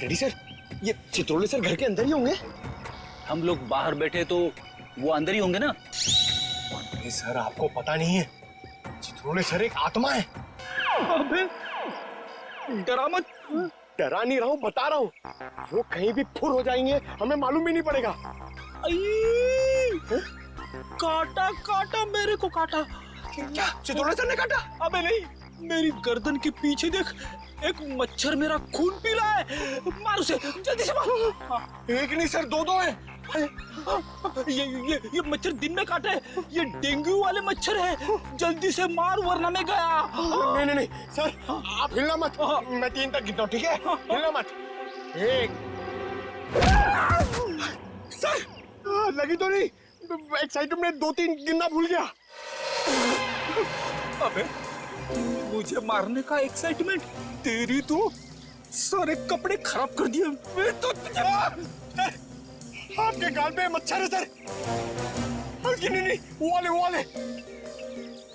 Ready sir, ये Chitrole sir घर के अंदर ही होंगे। हम लोग बाहर बैठे तो वो अंदर ही होंगे ना। नहीं सर, आपको पता नहीं है, चित्रोले सर एक आत्मा है। अबे डरा मत। डरा नहीं रहा हूँ, बता रहा हूँ, वो कहीं भी फुर हो जाएंगे, हमें मालूम भी नहीं पड़ेगा। काटा काटा, मेरे को काटा। क्या चित्रोले सर ने काटा? अबे नहीं, मेरी गर्दन के पीछे देख, एक मच्छर मेरा खून पी रहा है। मार उसे, जल्दी से मार। एक नहीं सर, दो है। ये मच्छर दिन में काटा है, ये डेंगू वाले मच्छर है। जल्दी से मार वरना मैं गया। नहीं सर, आप हिलना मत, मैं 3 तक गिनता हूँ, ठीक है? हिलना मत। 1 सर, लगी तो नहीं, एक्साइटमेंट में 2-3 गिनना भूल गया। अबे मुझे मारने का एक्साइटमेंट, तेरी तो सारे कपड़े खराब कर दिए। मैं तो आपके गाल पे मच्छर है सर। नहीं, वो वाले।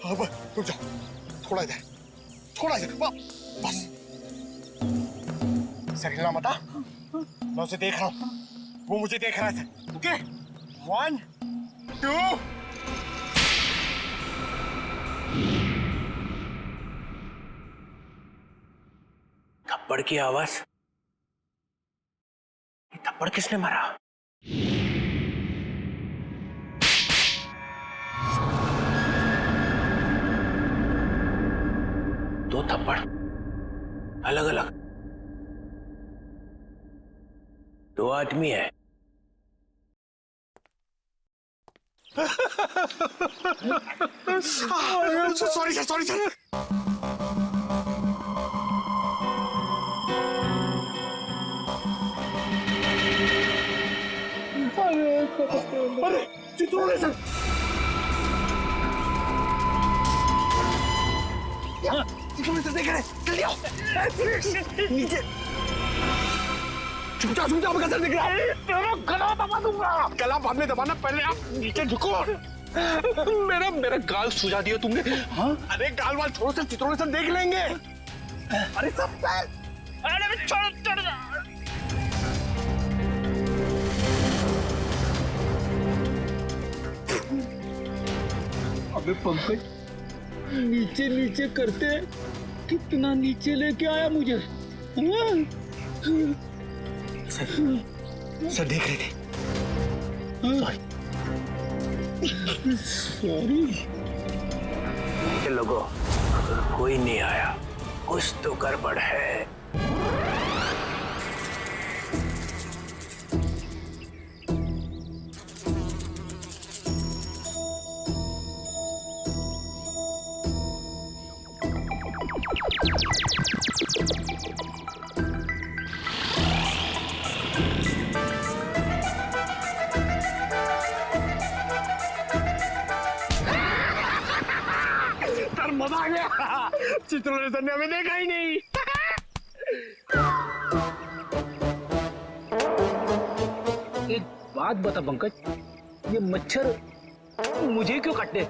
अब रुक जाओ, थोड़ा इधर, बस। सर हिलना मत, मैं उसे देख रहा हूँ, वो मुझे देख रहा है। ओके, 1 2 थप्पड़ की आवाज। ये थप्पड़ किसने मारा? दो थप्पड़ अलग अलग, 2 आदमी है। Sorry sir. अरे चित्रोले सर, चित्रोले सर देख रहे हैं, जल्दी आओ नीचे। छुप जाओ, सर दिख रहा है। तेरा गला दबा दूंगा। गला बाद में दबाना, पहले आप नीचे झुको। मेरा गाल सुझा दिया तुमने। हाँ, अरे गाल वाल छोड़ो सर, चित्रोले सर देख लेंगे। अरे सब सर, अरे छोड़ जा। अबे पंकज, नीचे करते कितना नीचे लेके आया मुझे। सर देख रहे थे। सॉरी। लोगों, कोई नहीं आया, कुछ तो गड़बड़ है। मजा आ गया, चित्रोले सर ने हमें देखा ही नहीं। एक बात बता पंकज, ये मच्छर मुझे क्यों काटते,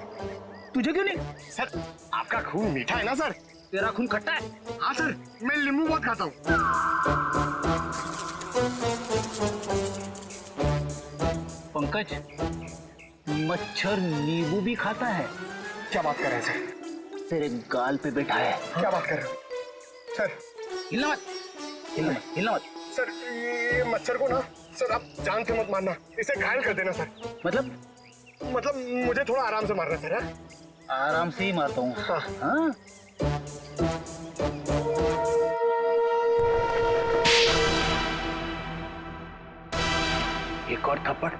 तुझे क्यों नहीं? सर आपका खून मीठा है ना सर। तेरा खून खट्टा है। हाँ सर, मैं नींबू बहुत खाता हूँ। पंकज, मच्छर नींबू भी खाता है? क्या बात कर रहे हैं सर? तेरे गाल पे बैठा है। क्या बात कर रहे हो सर? हिलना मत। सर ये मच्छर को ना सर आप जान से मत मारना, इसे घायल कर देना सर। मतलब मुझे थोड़ा आराम से मारना सर। आराम से ही मारता हूँ। हाँ? एक और थप्पड़।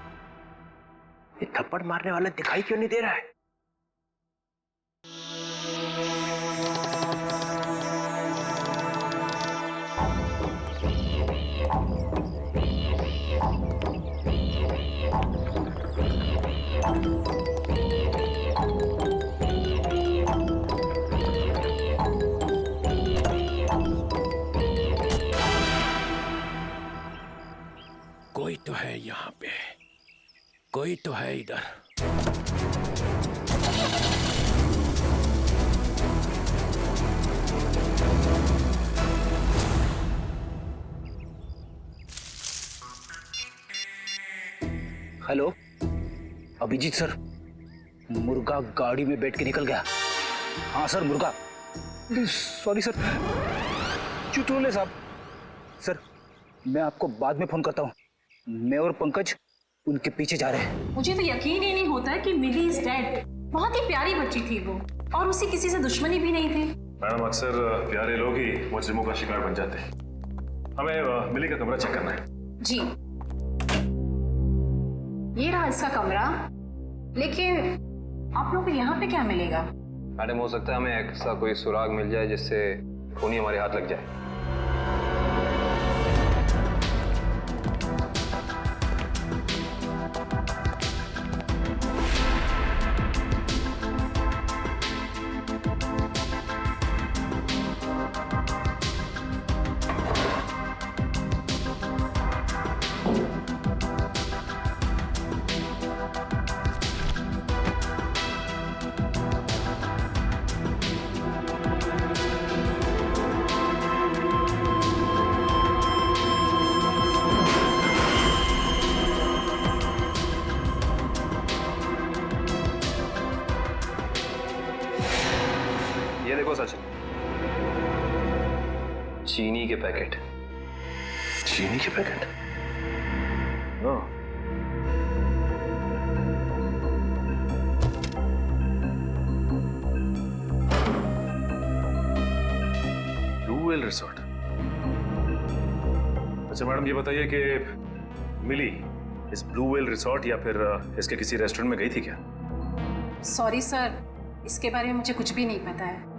ये थप्पड़ मारने वाला दिखाई क्यों नहीं दे रहा है? कोई तो है यहाँ पे, कोई तो है इधर। हेलो, अभिजीत सर, मुर्गा गाड़ी में बैठ के निकल गया। हाँ सर, मुर्गा। सॉरी सर, चुटोले साहब। सर, मैं आपको बाद में फोन करता हूँ। मैं और पंकज उनके पीछे जा रहे हैं। मुझे तो यकीन ही नहीं होता कि मिली इज डेड। बहुत ही प्यारी बच्ची थी वो, और उसी किसी से दुश्मनी भी नहीं थी। मैडम, अक्सर प्यारे लोग ही मुजरिमों का शिकार बन जाते हैं। हमें मिली का कमरा चेक करना है। जी, ये रहा इसका कमरा। लेकिन आप लोगों को यहाँ पे क्या मिलेगा? मैडम, हो सकता है हमें ऐसा कोई सुराग मिल जाए जिससे खूनी हमारे हाथ लग जाए। ये देखो सचिन, चीनी के पैकेट। चीनी के पैकेट? ओह, ब्लू व्हेल रिसोर्ट। अच्छा मैडम, ये बताइए कि मिली इस ब्लू व्हेल रिसोर्ट या फिर इसके किसी रेस्टोरेंट में गई थी क्या? सॉरी सर, इसके बारे में मुझे कुछ भी नहीं पता है।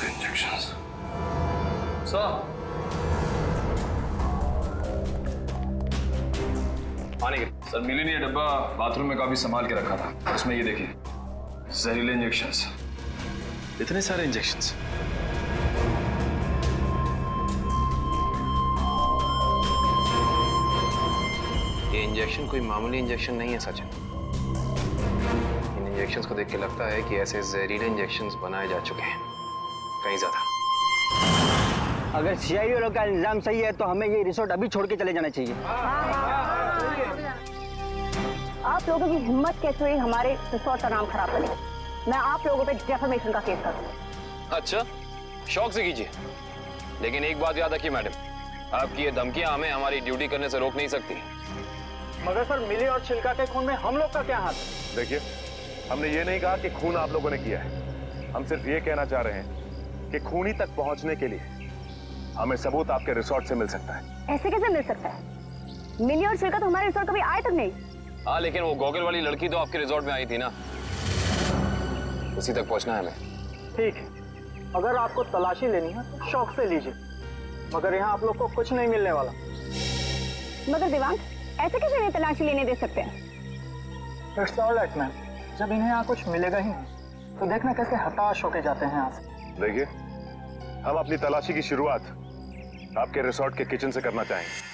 इंजेक्शंस। पानी के सर, मिली ने ये डब्बा बाथरूम में काफी संभाल के रखा था। उसमें ये देखिए, जहरीले इंजेक्शंस। इतने सारे इंजेक्शंस। ये इंजेक्शन कोई मामूली इंजेक्शन नहीं है सचिन। इन इंजेक्शंस को देख के लगता है कि ऐसे जहरीले इंजेक्शंस बनाए जा चुके हैं, कहीं ज्यादा। अगर सीआईडी वालों का इल्जाम सही है तो हमें ये रिसोर्ट अभी छोड़ के चले जाना चाहिए। आप लोगों की हिम्मत कैसे हुई हमारे रिसोर्ट का नाम खराब करने? मैं आप लोगों पे डेफेमेशन का केस करूंगा। अच्छा, शौक से कीजिए, लेकिन एक बात याद रखिए मैडम, आपकी ये धमकियां हमें हमारी ड्यूटी करने से रोक नहीं सकती। मगर सर, मिली और छिलका के खून में हम लोग का क्या हाथ? देखिए, हमने ये नहीं कहा कि खून आप लोगों ने किया है। हम सिर्फ ये कहना चाह रहे हैं कि खूनी तक पहुंचने के लिए हमें सबूत आपके रिसोर्ट से मिल सकता है। ऐसे कैसे मिल सकता है? मिली और छिलका तो हमारे रिसोर्ट कभी आए तक नहीं। हाँ, लेकिन वो गॉगल वाली लड़की तो आपके रिसोर्ट में आई थी ना, उसी तक पहुंचना है हमें। ठीक है, अगर आपको तलाशी लेनी है तो शौक से लीजिए, मगर यहाँ आप लोग को कुछ नहीं मिलने वाला। मगर दिवांग, ऐसे कैसे इन्हें तलाशी लेने दे सकते हैं? इट्स ऑल राइट मैम, जब इन्हें यहाँ कुछ मिलेगा ही नहीं तो देखना कैसे हताश होके जाते हैं यहाँ से। देखिए, हम अपनी तलाशी की शुरुआत आपके रिसोर्ट के किचन से करना चाहेंगे।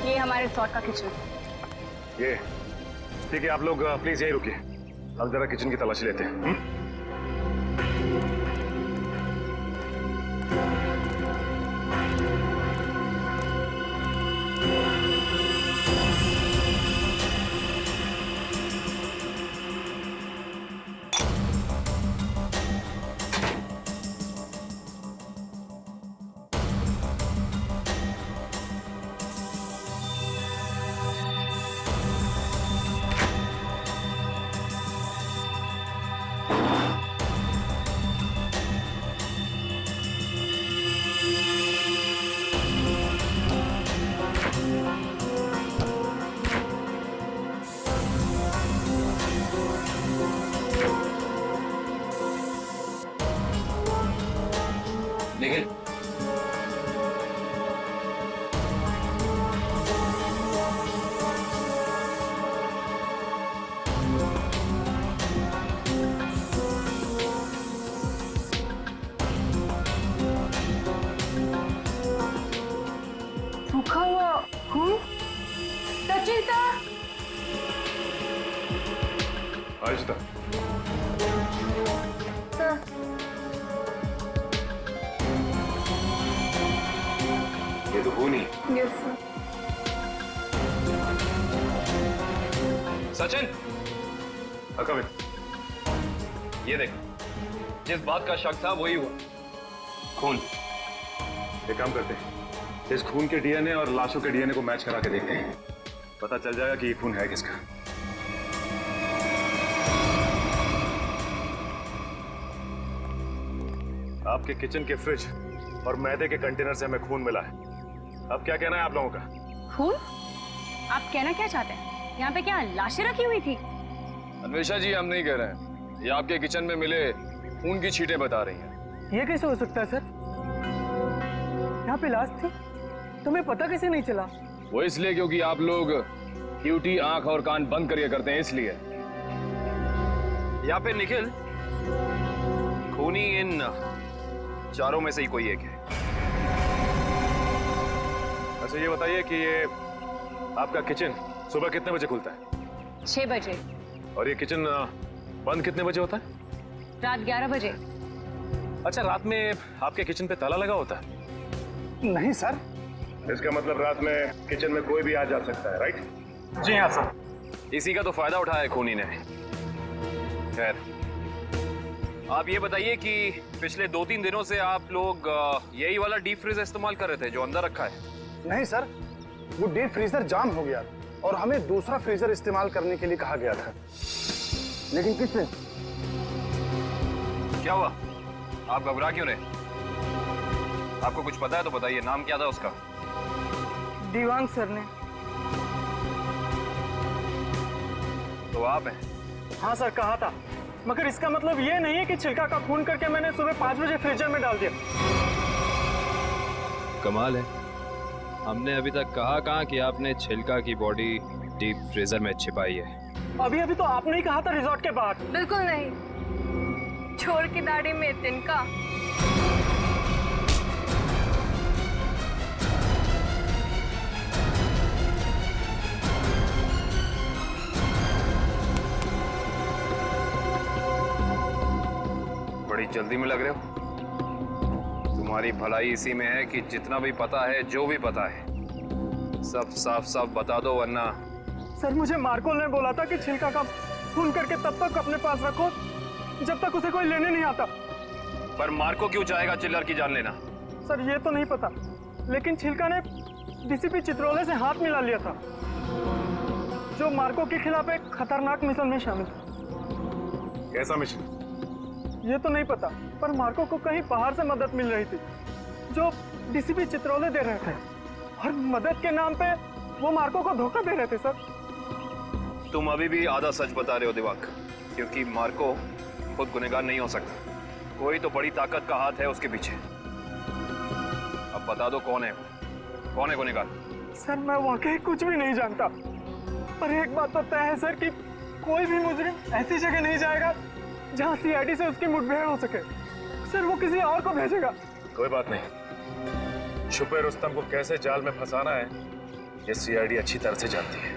ये हमारे रिसोर्ट का किचन। ये ठीक है, आप लोग प्लीज यहीं रुकिए, हम जरा किचन की तलाशी लेते हैं। निखिल, आयुष्ता, सर ये तो खून ही। Yes sir. Sachin, come in. ये देख, जिस बात का शक था वही हुआ। खून। एक काम करते हैं, इस खून के डीएनए और लाशों के डीएनए को मैच करा के देखते हैं, पता चल जाएगा कि ये खून है किसका। आपके किचन के फ्रिज और मैदे के कंटेनर से हमें खून मिला है। अब क्या कहना है आप लोगों का? खून? आप कहना क्या चाहते हैं? यहाँ पे क्या लाशें रखी हुई थी? अन्वेषा जी, हम नहीं कह रहे हैं, ये आपके किचन में मिले खून की छींटें बता रही हैं। ये कैसे हो सकता है सर? यहाँ पे लाश थी, तुम्हें पता कैसे नहीं चला? वो इसलिए क्योंकि आप लोग ड्यूटी आंख और कान बंद करके करते हैं, इसलिए। या फिर निखिल, खूनी इन चारों में से ही कोई एक है। अच्छा ये बताइए कि ये आपका किचन सुबह कितने बजे खुलता है? 6 बजे। और ये किचन बंद कितने बजे होता है? रात 11 बजे। अच्छा, रात में आपके किचन पे ताला लगा होता है? नहीं सर। इसका मतलब रात में किचन में कोई भी आ जा सकता है, राइट? जी हाँ सर। इसी का तो फायदा उठाया है खूनी ने। खैर, आप ये बताइए कि पिछले 2-3 दिनों से आप लोग यही वाला डीप फ्रीज इस्तेमाल कर रहे थे जो अंदर रखा है? नहीं सर, वो डीप फ्रीजर जाम हो गया और हमें दूसरा फ्रीजर इस्तेमाल करने के लिए कहा गया था। लेकिन किसने? क्या हुआ? आप घबरा क्यों रहे? आपको कुछ पता है तो बताइए, नाम क्या था उसका? दीवांग सर ने। तो आप हैं? हाँ सर, कहा था। मगर इसका मतलब ये नहीं है कि छिलका का खून करके मैंने सुबह 5 बजे फ्रीजर में डाल दिया। कमाल है, हमने अभी तक कहा कि आपने छिलका की बॉडी डीप फ्रीजर में छिपाई है। अभी तो आपने ही कहा था रिजॉर्ट के बाहर। बिल्कुल नहीं। छोड़ की दाढ़ी में तिनका। बड़ी जल्दी में लग रहे हो। तुम्हारी भलाई इसी में है कि जितना भी पता है, जो भी पता है, सब साफ साफ बता दो, वरना। सर, मुझे मार्को ने बोला था कि छिलका का खून करके तब तक अपने पास रखो जब तक उसे कोई लेने नहीं आता। पर मार्को क्यों चाहेगा चिल्लर की जान लेना? सर, ये तो नहीं पता, लेकिन छिलका ने डीसीपी चित्रोले से हाथ मिला लिया था, जो मार्को के खिलाफ एक खतरनाक मिशन में शामिल था। कैसा मिशन? ये तो नहीं पता, पर मार्को को कहीं बाहर से मदद मिल रही थी जो डीसीपी चित्रोले दे रहे थे, और मदद के नाम पे वो मार्को को धोखा दे रहे थे। सर, तुम अभी भी आधा सच बता रहे हो दिवाकर, क्योंकि मार्को खुद गुनहगार नहीं हो सकता। कोई तो बड़ी ताकत का हाथ है उसके पीछे। अब बता दो कौन है गुनहगार? सर, मैं वाकई कुछ भी नहीं जानता, पर एक बात तो तय है सर कि कोई भी मुजरिम ऐसी जगह नहीं जाएगा जहां सीआईडी से उसकी मुठभेड़ हो सके। सर, वो किसी और को भेजेगा। कोई बात नहीं, छुपे रुस्तम को कैसे जाल में फंसाना है ये सीआईडी अच्छी तरह से जानती है।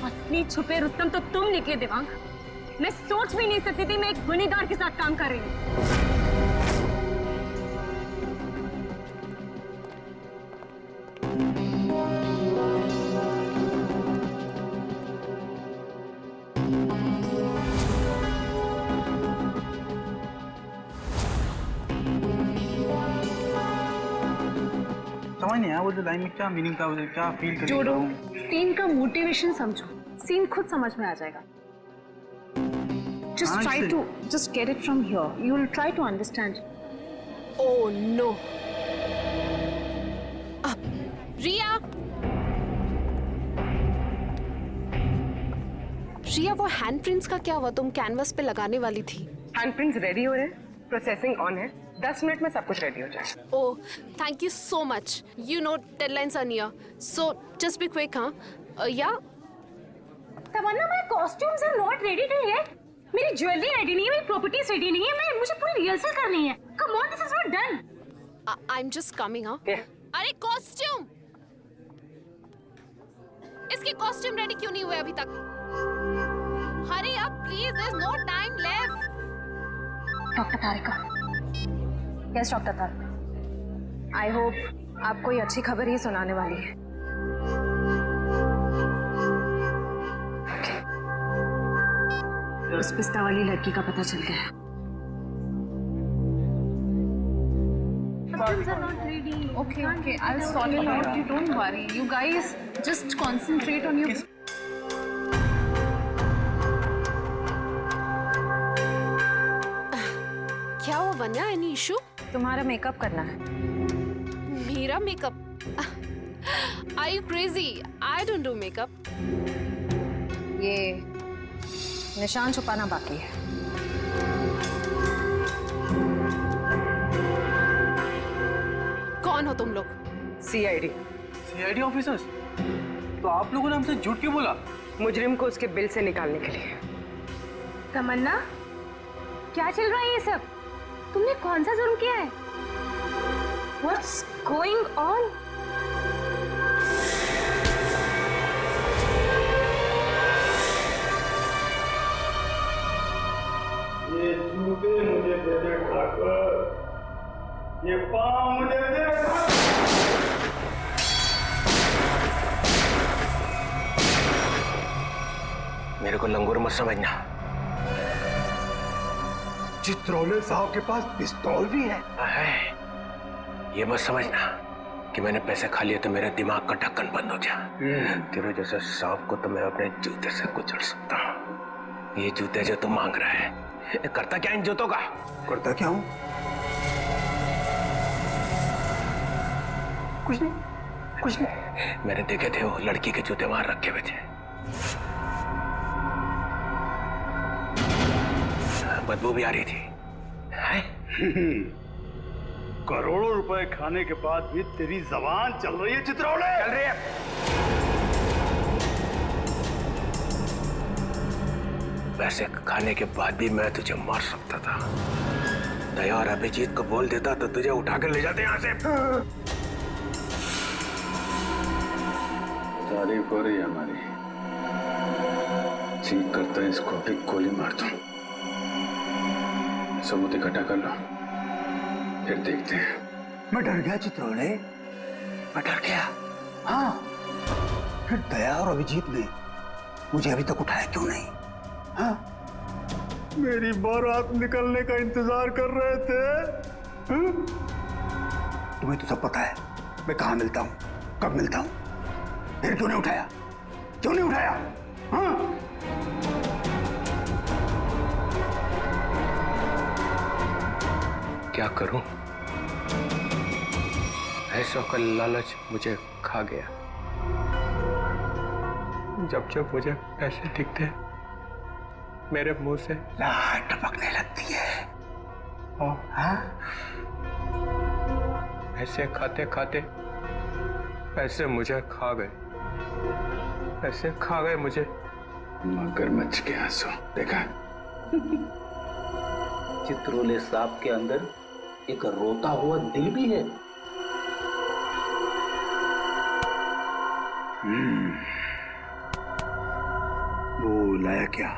असली छुपे रुस्तम तो तुम निकले दिवांग। मैं सोच भी नहीं सकती थी मैं एक गुनहगार के साथ काम कर रही हूँ। समझ नहीं आया वो जो लाइन में क्या मीनिंग था, वो क्या फील कर जोड़ो, सीन का मोटिवेशन समझो, सीन खुद समझ में आ जाएगा। Just try to just get it from here. You will try to understand. Oh no. रिया, वो हैंडप्रिंट्स का क्या हुआ? तुम कैनवस पे लगाने वाली थी। हैंडप्रिंट्स रेडी हो रहे हैं, प्रोसेसिंग ऑन है, 10 मिनट में सब कुछ रेडी हो जाएगा। Oh, thank you so much. You know deadlines are near, so just be quick. हाँ या Tamanna, my costumes are not ready till yet. मेरी ज्वेलरी रेडी नहीं है, मेरी प्रॉपर्टीज रेडी नहीं है, मुझे पूरी रिहर्सल करनी है। Come on, this is not done. I am just coming. हाँ, अरे कॉस्ट्यूम, इसके कॉस्ट्यूम रेडी क्यों नहीं हुए अभी तक? Hurry up, please. There's no time left. Doctor Tarika. Yes doctor Tarika. I hope आप कोई अच्छी खबर ही सुनाने वाली है। उस पिस्ता वाली लड़की का पता चल गया है। Okay, I'll sort it out. You don't worry. You guys just concentrate on your. क्या हुआ वन्या? Any issue? तुम्हारा मेकअप करना है। मेरा makeup? Are you crazy? I don't do makeup. ये निशान छुपाना बाकी है। कौन हो तुम लोग? सीआईडी। CID officers? तो आप लोगों ने हमसे झूठ क्यों बोला? मुजरिम को उसके बिल से निकालने के लिए। तमन्ना, क्या चल रहा है ये सब? तुमने कौन सा जुर्म किया है? What's going on? ये जूते मुझे दे दे ठाकुर, ये पाँव मुझे दे ठाकुर। मेरे को लंगूर मत समझना। चित्रोले साहब के पास पिस्तौल भी है। ये मत समझना कि मैंने पैसे खा लिए तो मेरे दिमाग का ढक्कन बंद हो गया। तेरे जैसे सांप को तो मैं अपने जूते से कुचल सकता हूँ। ये जूते जो तू मांग रहा है, करता क्या इन जूतों का? करता क्या हूँ? कुछ नहीं, कुछ नहीं। मैंने देखे थे वो लड़की के जूते वहां रखे हुए थे। बदबू भी आ रही थी। करोड़ों रुपए खाने के बाद भी तेरी जबान चल रही है चित्रौले? चल रही है। पैसे खाने के बाद भी मैं तुझे मार सकता था। दया और अभिजीत को बोल देता तो तुझे उठा कर ले जाते यहाँ से। तारीफ हो रही है हमारी। ठीक करता है इसको भी गोली मार दूं। सबूत इकट्ठा कर लो, फिर देखते हैं। मैं डर गया चित्रौले, मैं डर गया। हाँ, फिर दया और अभिजीत ने मुझे अभी तक उठाया क्यों नहीं? हाँ, मेरी बारात निकलने का इंतजार कर रहे थे। हाँ? तुम्हें तो सब पता है मैं कहाँ मिलता हूँ, कब मिलता हूँ। फिर क्यों नहीं उठाया? क्यों नहीं उठाया? हाँ? क्या करूं? पैसों का लालच मुझे खा गया। जब जब मुझे पैसे दिखते मेरे मुंह से लार टपकने लगती है। हाँ? पैसे खाते खाते पैसे मुझे खा गए। पैसे खा गए मुझे। मगरमच्छ के आंसू देखा? चित्रोले सांप के अंदर एक रोता हुआ दिल भी है। वो लाया क्या?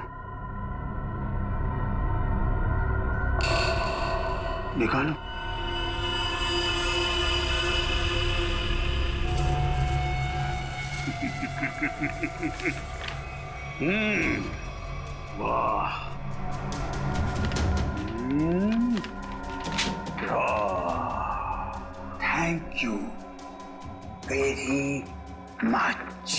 निकालो। वाह, थैंक यू वेरी मच।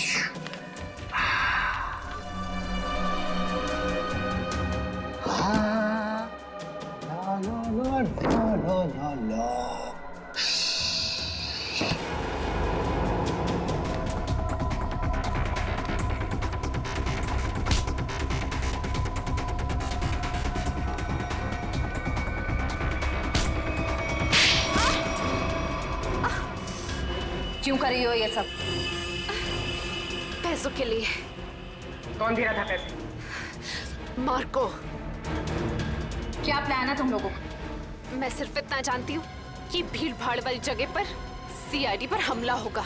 क्यों कर रही हो ये सब? पैसों के लिए। कौन दे रहा था पैसे? मार्को। क्या प्लान है तुम लोगों का? मैं सिर्फ इतना जानती हूँ कि भीड़ भाड़ वाली जगह पर सीआईडी पर हमला होगा।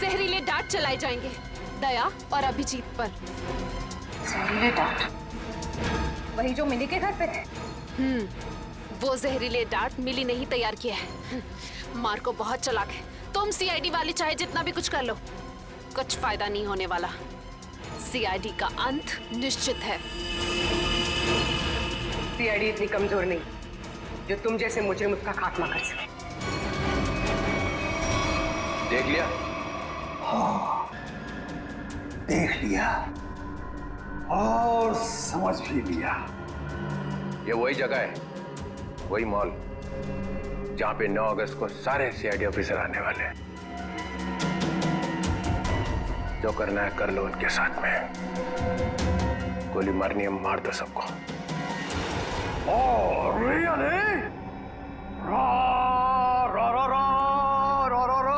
जहरीले डांट चलाए जाएंगे दया और अभिजीत पर। जहरीले डांट, वही जो मिली के घर पे थे। वो जहरीले डांट मिली ने ही तैयार किया है। मार्को बहुत चालाक है। तुम सीआईडी वाले चाहे जितना भी कुछ कर लो, कुछ फायदा नहीं होने वाला। सीआईडी का अंत निश्चित है। सीआईडी इतनी कमजोर नहीं जो तुम जैसे मुजरिम उसका खात्मा कर सके। देख लिया? हाँ, देख लिया और समझ भी लिया। ये वही जगह है, वही मॉल जहां पे 9 अगस्त को सारे सीआईडी ऑफिसर आने वाले हैं। जो करना है कर लो उनके साथ में। गोली मारनी है मार दो सबको। और रियली रा रा रा रा रा रा रा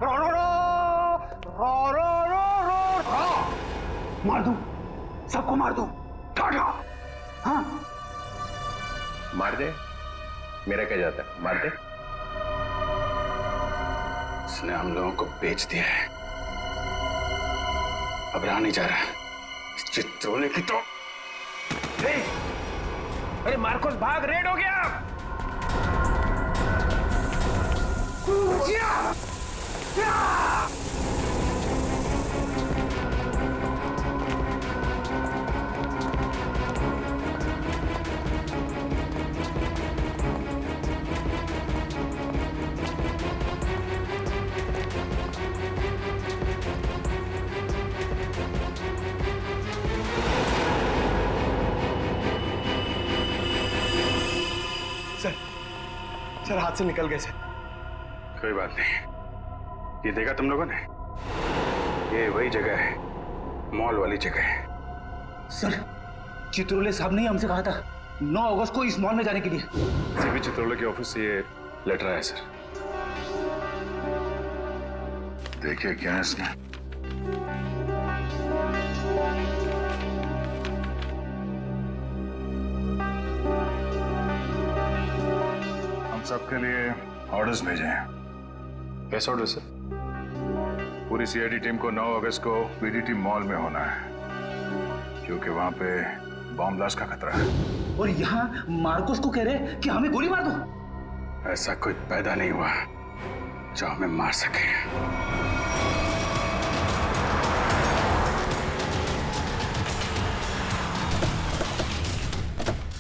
रा रा रा रा रा, मार दूं, सबको मार दूं। टाटा। हाँ, मार दे, मेरा क्या जाता है, मार दे। उसने हम लोगों को बेच दिया है, अब रहा नहीं जा रहा। इस चित्रोले की तो अरे मार्कोस भाग, रेड हो गया। सर हाथ से निकल गए सर। कोई बात नहीं, ये देखा तुम लोगों ने, ये वही जगह है, मॉल वाली जगह है। सर, चित्रोले साहब ने हमसे कहा था 9 अगस्त को इस मॉल में जाने के लिए। सीबी चित्रोले के ऑफिस से ये लेटर आया सर। देखिए क्या है इसमें। सबके लिए ऑर्डर्स भेजे हैं। कैसे ऑर्डर सर? पूरी सीआईडी टीम को 9 अगस्त को बीडीटी मॉल में होना है, क्योंकि वहां पे बॉम्ब ब्लास्ट का खतरा है। और यहाँ मार्कोस को कह रहे कि हमें गोली मार दो। ऐसा कोई पैदा नहीं हुआ जो हमें मार सके।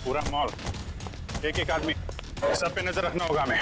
पूरा मॉल, एक एक आदमी, सब पे नजर रखना होगा हमें।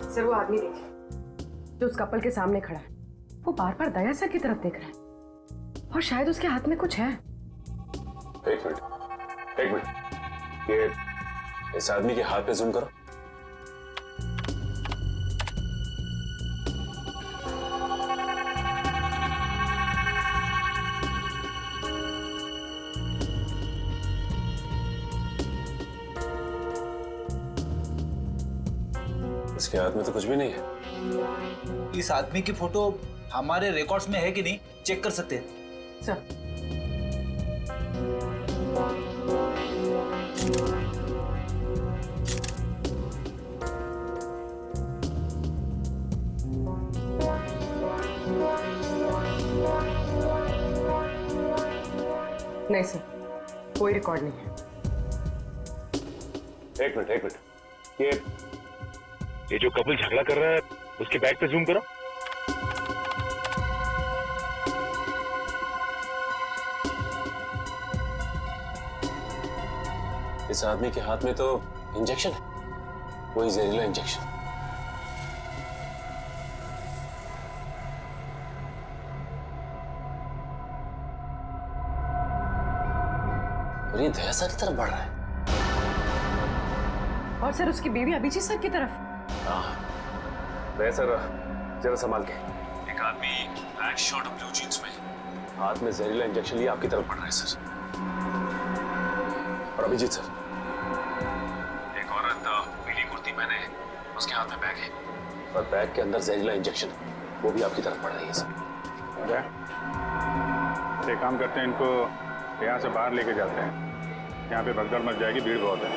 सर वो आदमी देखिए जो उस कपल के सामने खड़ा है, वो बार बार दया सर की तरफ देख रहा है और शायद उसके हाथ में कुछ है। एक मिनट, ये इस आदमी के हाथ पे जूम करो। इसके हाथ में तो कुछ भी नहीं है। इस आदमी की फोटो हमारे रिकॉर्ड्स में है कि नहीं, चेक कर सकते हैं। सर नहीं सर, कोई रिकॉर्ड नहीं है। एक मिनट, ये जो कपल झगड़ा कर रहा है उसके बैग पे जूम करो। इस आदमी के हाथ में तो इंजेक्शन है, वही जहरीला इंजेक्शन। और ये दया सर की तरफ बढ़ रहा है। और सर उसकी बीवी अभिजीत सर की तरफ। दया सर जरा संभाल के। एक आदमी ब्लैक शर्ट और ब्लू जींस में हाथ में जहरीला इंजेक्शन लिए आपकी तरफ बढ़ रहा है सर। और अभिजीत सर, एक औरत पीली कुर्ती पहने, उसके हाथ में बैग है और बैग के अंदर जहरीला इंजेक्शन, वो भी आपकी तरफ बढ़ रही है सर। एक काम करते हैं, इनको यहाँ से बाहर लेके जाते हैं। यहाँ पे भगदड़ मच जाएगी, भीड़ बहुत है।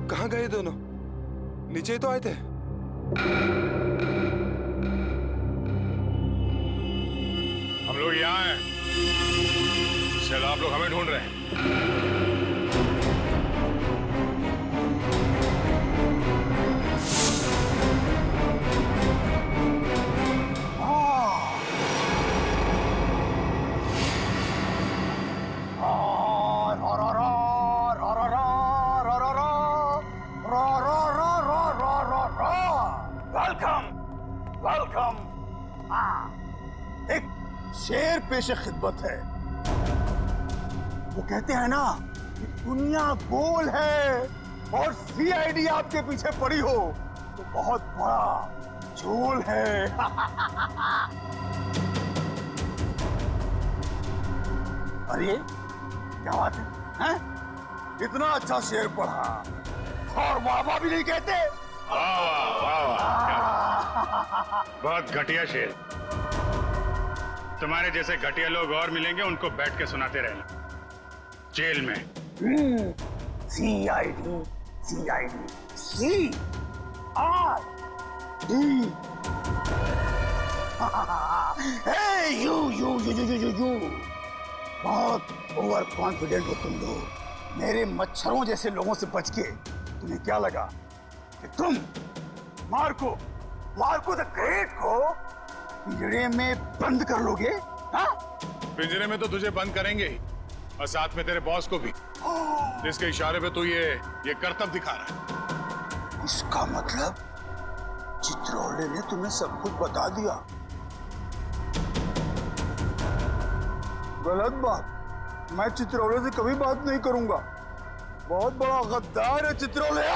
कहाँ गए दोनों? नीचे ही तो आए थे। हम लोग यहाँ हैं। चलो, आप लोग हमें ढूंढ रहे हैं। वेलकम। एक शेर पेशे खिदमत है। वो कहते हैं ना कि दुनिया गोल है और सीआईडी आपके पीछे पड़ी हो तो बहुत बड़ा झोल है। अरे क्या बात है? इतना अच्छा शेर पढ़ा और वाह भी नहीं कहते। बहुत घटिया शेर। तुम्हारे जैसे घटिया लोग और मिलेंगे, उनको बैठ के सुनाते रहना जेल में। CID CID C R D. You you you you you you बहुत ओवर कॉन्फिडेंट हो तुम लोग। मेरे मच्छरों जैसे लोगों से बच के तुम्हें क्या लगा कि तुम मार्को द ग्रेट को पिंजरे में बंद कर लोगे? हाँ? पिंजरे में तो तुझे बंद करेंगे ही, और साथ में तेरे बॉस को भी, जिसके इशारे पे तू ये करतब दिखा रहा है। इसका मतलब चित्रोले ने तुम्हें सब कुछ बता दिया। गलत बात। मैं चित्रोले से कभी बात नहीं करूंगा। बहुत बड़ा गद्दार है चित्रोले।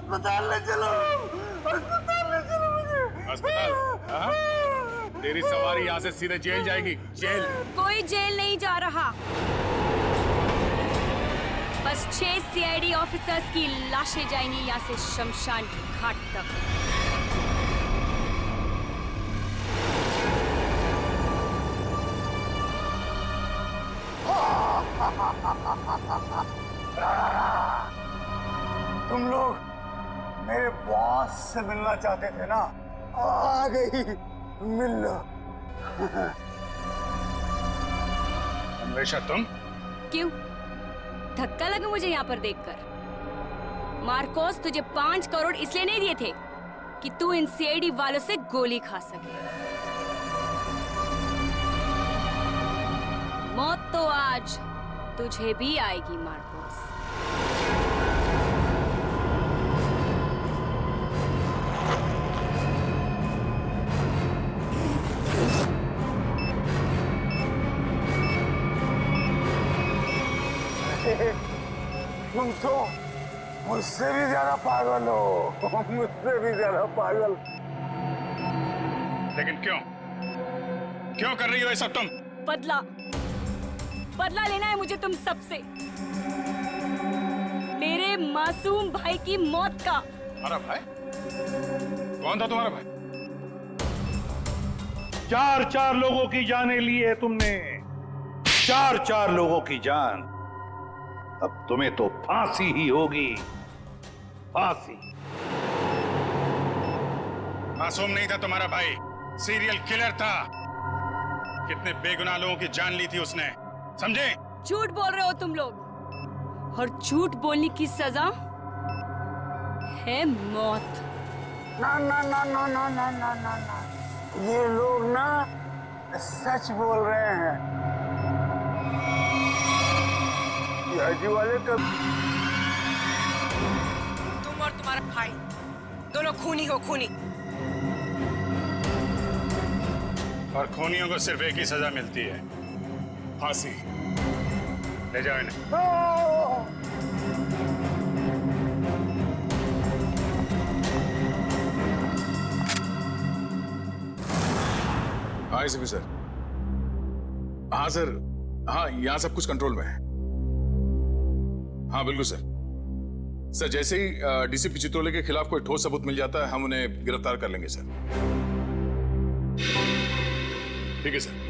अस्पताल ले चलो, अस्पताल ले चलो मुझे। अस्पताल? हाँ? तेरी सवारी यहाँ से सीधे जेल जाएगी, जेल। कोई जेल नहीं जा रहा, बस 6 सीआईडी ऑफिसर्स की लाशें जाएंगी यहाँ से शमशान घाट तक। तुम लोग मेरे बॉस से मिलना चाहते थे ना, आ गई, मिल लो। अन्वेषा तुम? क्यों धक्का लगा मुझे यहाँ पर देखकर? मार्कोस तुझे 5 करोड़ इसलिए नहीं दिए थे कि तू इन सीआईडी वालों से गोली खा सके। मौत तो आज तुझे भी आएगी मार्कोस। तुम तो मुझसे भी ज्यादा पागल हो, मुझसे भी ज्यादा पागल। लेकिन क्यों? क्यों कर रही हो ये सब तुम? बदला बदला लेना है मुझे तुम सबसे, मेरे मासूम भाई की मौत का। तुम्हारा भाई? कौन था तुम्हारा भाई? 4 लोगों की जानें ली है तुमने, 4 लोगों की जान। अब तुम्हें तो फांसी ही होगी, फांसी। मासूम नहीं था तुम्हारा भाई, सीरियल किलर था। कितने बेगुनाह लोगों की जान ली थी उसने, समझे? झूठ बोल रहे हो तुम लोग, और झूठ बोलने की सजा है मौत। ना ना ना ना ना ना ना ना ना, ये लोग ना सच बोल रहे हैं। सीआईडी वाले कब? तुम और तुम्हारा भाई दोनों खूनी हो, खूनी। और खूनियों को सिर्फ एक ही सजा मिलती है, फांसी। ले जाओ इन्हें। हाँ एसीपी सर। हाँ सर, हाँ यहाँ सब कुछ कंट्रोल में है। हाँ बिल्कुल सर। सर जैसे ही डीसीपी चित्रोले के खिलाफ कोई ठोस सबूत मिल जाता है, हम उन्हें गिरफ्तार कर लेंगे सर। ठीक है सर।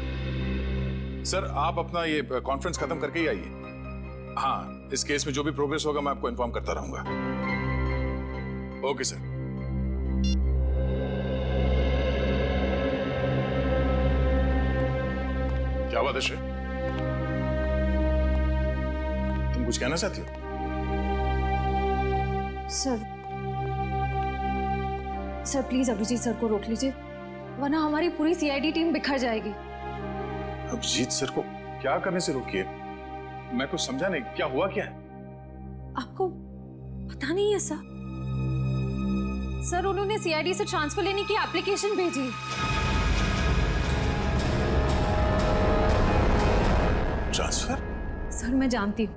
सर आप अपना ये कॉन्फ्रेंस खत्म करके ही आइए। हाँ, इस केस में जो भी प्रोग्रेस होगा मैं आपको इन्फॉर्म करता रहूंगा। Okay sir. क्या बात है श्रेय? तुम कुछ कहना चाहती हो? सर प्लीज अभिजीत सर को रोक लीजिए, वरना हमारी पूरी सीआईडी टीम बिखर जाएगी। अभिजीत सर को क्या करने से रोकिए? मैं कुछ समझा नहीं, क्या हुआ क्या है? आपको पता नहीं है सर? सर उन्होंने सीआईडी से ट्रांसफर लेने की एप्लीकेशन भेजी। ट्रांसफर? सर मैं जानती हूँ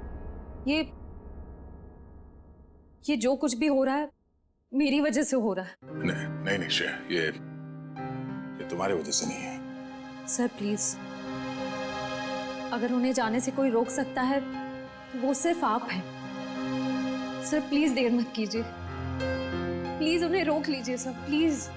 ये जो कुछ भी हो रहा है मेरी वजह से हो रहा है। नहीं नहीं श्रेया, ये तुम्हारी वजह से नहीं है। सर प्लीज, अगर उन्हें जाने से कोई रोक सकता है तो वो सिर्फ आप हैं। सर प्लीज देर मत कीजिए, प्लीज उन्हें रोक लीजिए सर, प्लीज।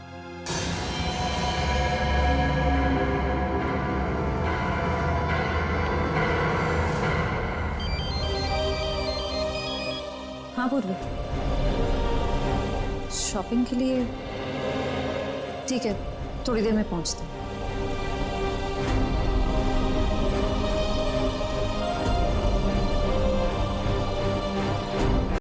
हाँ पूर्वी, शॉपिंग के लिए? ठीक है, थोड़ी देर में पहुंचती हूँ।